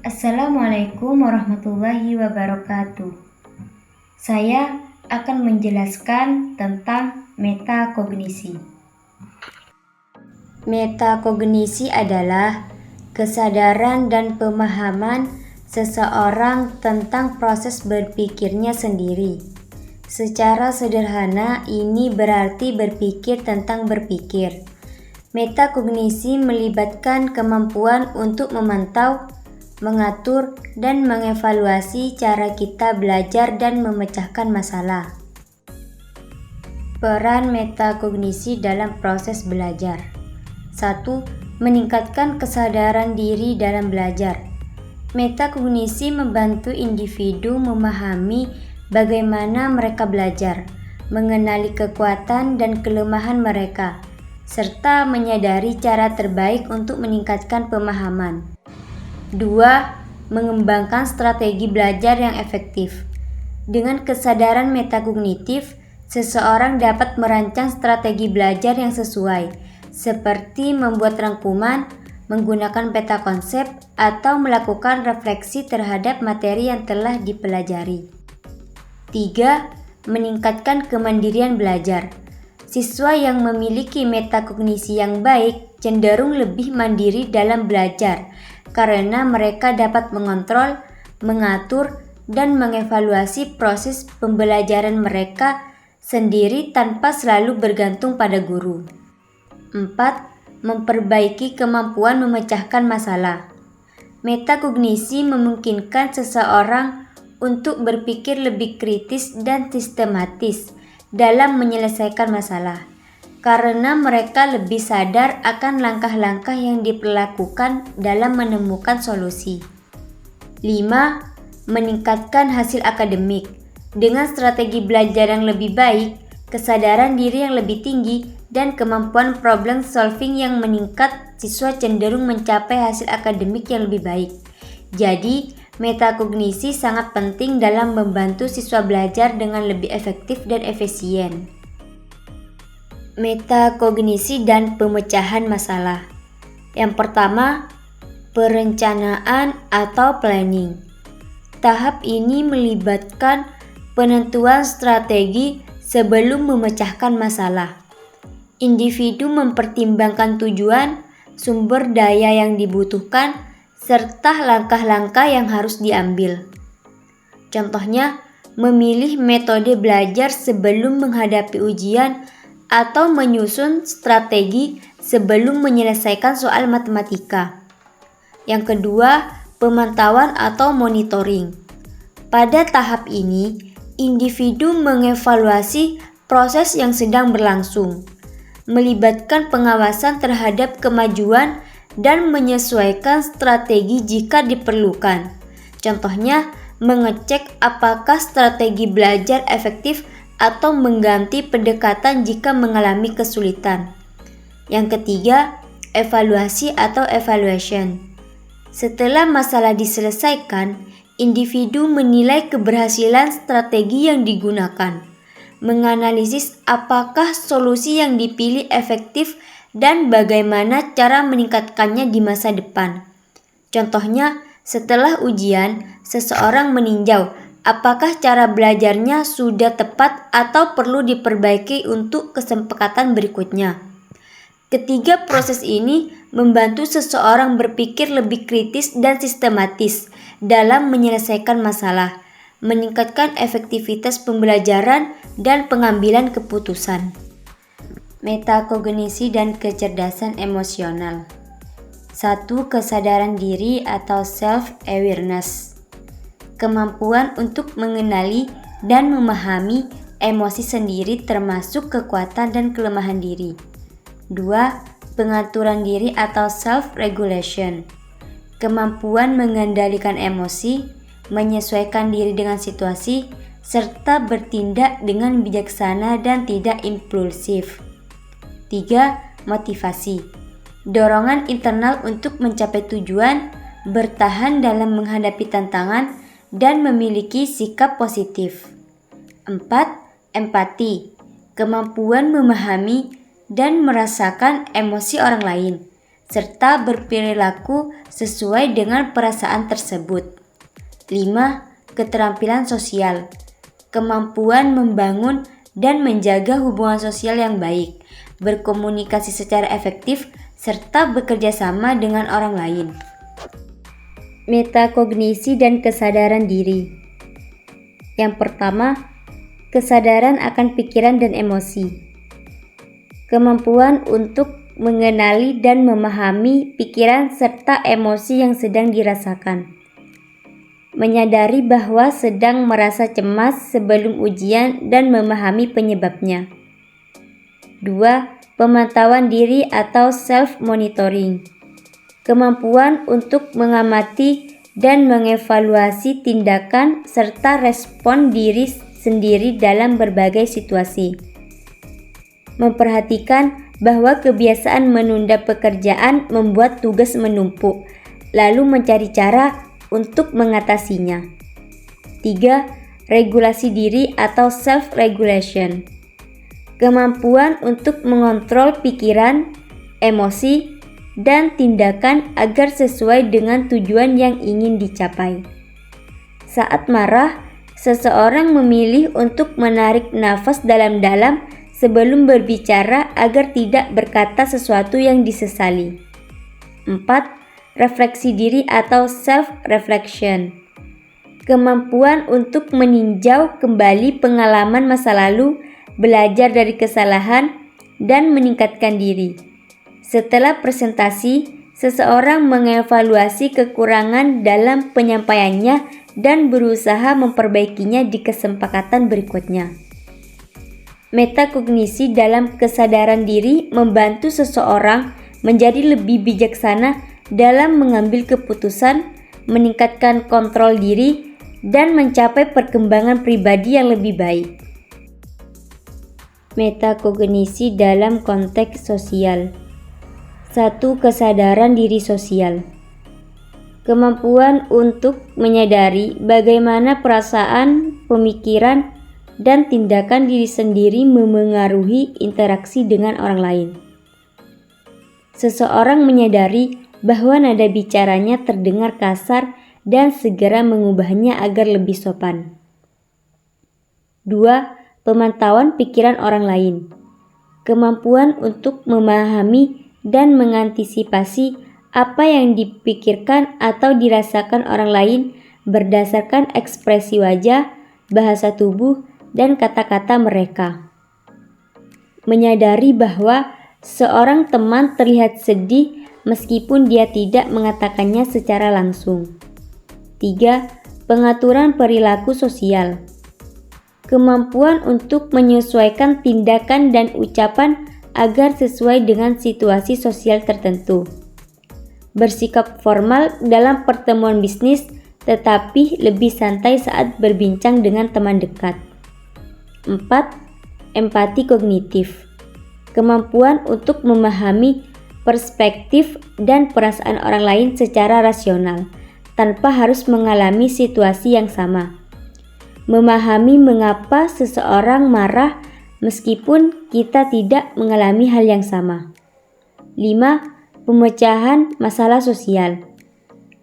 Assalamualaikum warahmatullahi wabarakatuh. Saya akan menjelaskan tentang metakognisi. Metakognisi adalah kesadaran dan pemahaman seseorang tentang proses berpikirnya sendiri. Secara sederhana, ini berarti berpikir tentang berpikir. Metakognisi melibatkan kemampuan untuk memantau, mengatur, dan mengevaluasi cara kita belajar dan memecahkan masalah. Peran metakognisi dalam proses belajar. 1. Meningkatkan kesadaran diri dalam belajar. Metakognisi membantu individu memahami bagaimana mereka belajar, mengenali kekuatan dan kelemahan mereka, serta menyadari cara terbaik untuk meningkatkan pemahaman. 2. Mengembangkan strategi belajar yang efektif. Dengan kesadaran metakognitif, seseorang dapat merancang strategi belajar yang sesuai, seperti membuat rangkuman, menggunakan peta konsep, atau melakukan refleksi terhadap materi yang telah dipelajari. 3. Meningkatkan kemandirian belajar. Siswa yang memiliki metakognisi yang baik cenderung lebih mandiri dalam belajar, karena mereka dapat mengontrol, mengatur, dan mengevaluasi proses pembelajaran mereka sendiri tanpa selalu bergantung pada guru. 4. Memperbaiki kemampuan memecahkan masalah. Metakognisi memungkinkan seseorang untuk berpikir lebih kritis dan sistematis dalam menyelesaikan masalah, karena mereka lebih sadar akan langkah-langkah yang diperlakukan dalam menemukan solusi. 5. Meningkatkan hasil akademik. Dengan strategi belajar yang lebih baik, kesadaran diri yang lebih tinggi, dan kemampuan problem solving yang meningkat, siswa cenderung mencapai hasil akademik yang lebih baik. Jadi, metakognisi sangat penting dalam membantu siswa belajar dengan lebih efektif dan efisien. Metakognisi dan pemecahan masalah. Yang pertama, perencanaan atau planning. Tahap ini melibatkan penentuan strategi sebelum memecahkan masalah. Individu mempertimbangkan tujuan, sumber daya yang dibutuhkan, serta langkah-langkah yang harus diambil. Contohnya, memilih metode belajar sebelum menghadapi ujian atau menyusun strategi sebelum menyelesaikan soal matematika. Yang kedua, pemantauan atau monitoring. Pada tahap ini, individu mengevaluasi proses yang sedang berlangsung, melibatkan pengawasan terhadap kemajuan dan menyesuaikan strategi jika diperlukan. Contohnya, mengecek apakah strategi belajar efektif atau mengganti pendekatan jika mengalami kesulitan. Yang ketiga, evaluasi atau evaluation. Setelah masalah diselesaikan, individu menilai keberhasilan strategi yang digunakan, menganalisis apakah solusi yang dipilih efektif dan bagaimana cara meningkatkannya di masa depan. Contohnya, setelah ujian, seseorang meninjau apakah cara belajarnya sudah tepat atau perlu diperbaiki untuk kesempatan berikutnya. Ketiga proses ini membantu seseorang berpikir lebih kritis dan sistematis dalam menyelesaikan masalah, meningkatkan efektivitas pembelajaran dan pengambilan keputusan. Metakognisi dan kecerdasan emosional. 1. Kesadaran diri atau self-awareness. Kemampuan untuk mengenali dan memahami emosi sendiri termasuk kekuatan dan kelemahan diri. 2. Pengaturan diri atau self-regulation. Kemampuan mengendalikan emosi, menyesuaikan diri dengan situasi, serta bertindak dengan bijaksana dan tidak impulsif. 3. Motivasi. Dorongan internal untuk mencapai tujuan, bertahan dalam menghadapi tantangan, dan memiliki sikap positif. 4. Empati. Kemampuan memahami dan merasakan emosi orang lain, serta berperilaku sesuai dengan perasaan tersebut. 5. Keterampilan sosial. Kemampuan membangun dan menjaga hubungan sosial yang baik, berkomunikasi secara efektif, serta bekerja sama dengan orang lain. Metakognisi dan kesadaran diri. Yang pertama, kesadaran akan pikiran dan emosi. Kemampuan untuk mengenali dan memahami pikiran serta emosi yang sedang dirasakan. Menyadari bahwa sedang merasa cemas sebelum ujian dan memahami penyebabnya. 2. Pemantauan diri atau self-monitoring. Kemampuan untuk mengamati dan mengevaluasi tindakan serta respon diri sendiri dalam berbagai situasi. Memperhatikan bahwa kebiasaan menunda pekerjaan membuat tugas menumpuk, lalu mencari cara untuk mengatasinya. 3. Regulasi diri atau self-regulation. Kemampuan untuk mengontrol pikiran, emosi, dan tindakan agar sesuai dengan tujuan yang ingin dicapai. Saat marah, seseorang memilih untuk menarik nafas dalam-dalam sebelum berbicara agar tidak berkata sesuatu yang disesali. 4. Refleksi diri atau self-reflection. Kemampuan untuk meninjau kembali pengalaman masa lalu, belajar dari kesalahan, dan meningkatkan diri. Setelah presentasi, seseorang mengevaluasi kekurangan dalam penyampaiannya dan berusaha memperbaikinya di kesempatan berikutnya. Metakognisi dalam kesadaran diri membantu seseorang menjadi lebih bijaksana dalam mengambil keputusan, meningkatkan kontrol diri, dan mencapai perkembangan pribadi yang lebih baik. Metakognisi dalam konteks sosial. 1. Kesadaran diri sosial. Kemampuan untuk menyadari bagaimana perasaan, pemikiran, dan tindakan diri sendiri memengaruhi interaksi dengan orang lain. Seseorang menyadari bahwa nada bicaranya terdengar kasar dan segera mengubahnya agar lebih sopan. 2. Pemantauan pikiran orang lain. Kemampuan untuk memahami dan mengantisipasi apa yang dipikirkan atau dirasakan orang lain berdasarkan ekspresi wajah, bahasa tubuh, dan kata-kata mereka. Menyadari bahwa seorang teman terlihat sedih meskipun dia tidak mengatakannya secara langsung. 3. Pengaturan perilaku sosial. Kemampuan untuk menyesuaikan tindakan dan ucapan agar sesuai dengan situasi sosial tertentu. Bersikap formal dalam pertemuan bisnis, tetapi lebih santai saat berbincang dengan teman dekat. 4. Empati kognitif. Kemampuan untuk memahami perspektif dan perasaan orang lain secara rasional, tanpa harus mengalami situasi yang sama. Memahami mengapa seseorang marah meskipun kita tidak mengalami hal yang sama. 5. Pemecahan masalah sosial.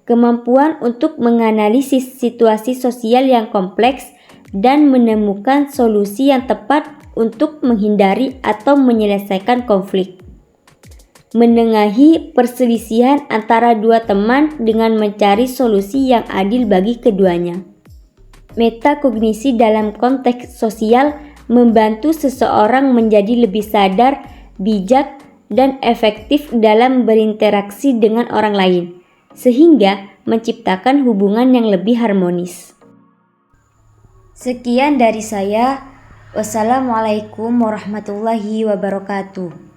Kemampuan untuk menganalisis situasi sosial yang kompleks dan menemukan solusi yang tepat untuk menghindari atau menyelesaikan konflik. Menengahi perselisihan antara dua teman dengan mencari solusi yang adil bagi keduanya. Metakognisi dalam konteks sosial membantu seseorang menjadi lebih sadar, bijak, dan efektif dalam berinteraksi dengan orang lain, sehingga menciptakan hubungan yang lebih harmonis. Sekian dari saya. Wassalamualaikum warahmatullahi wabarakatuh.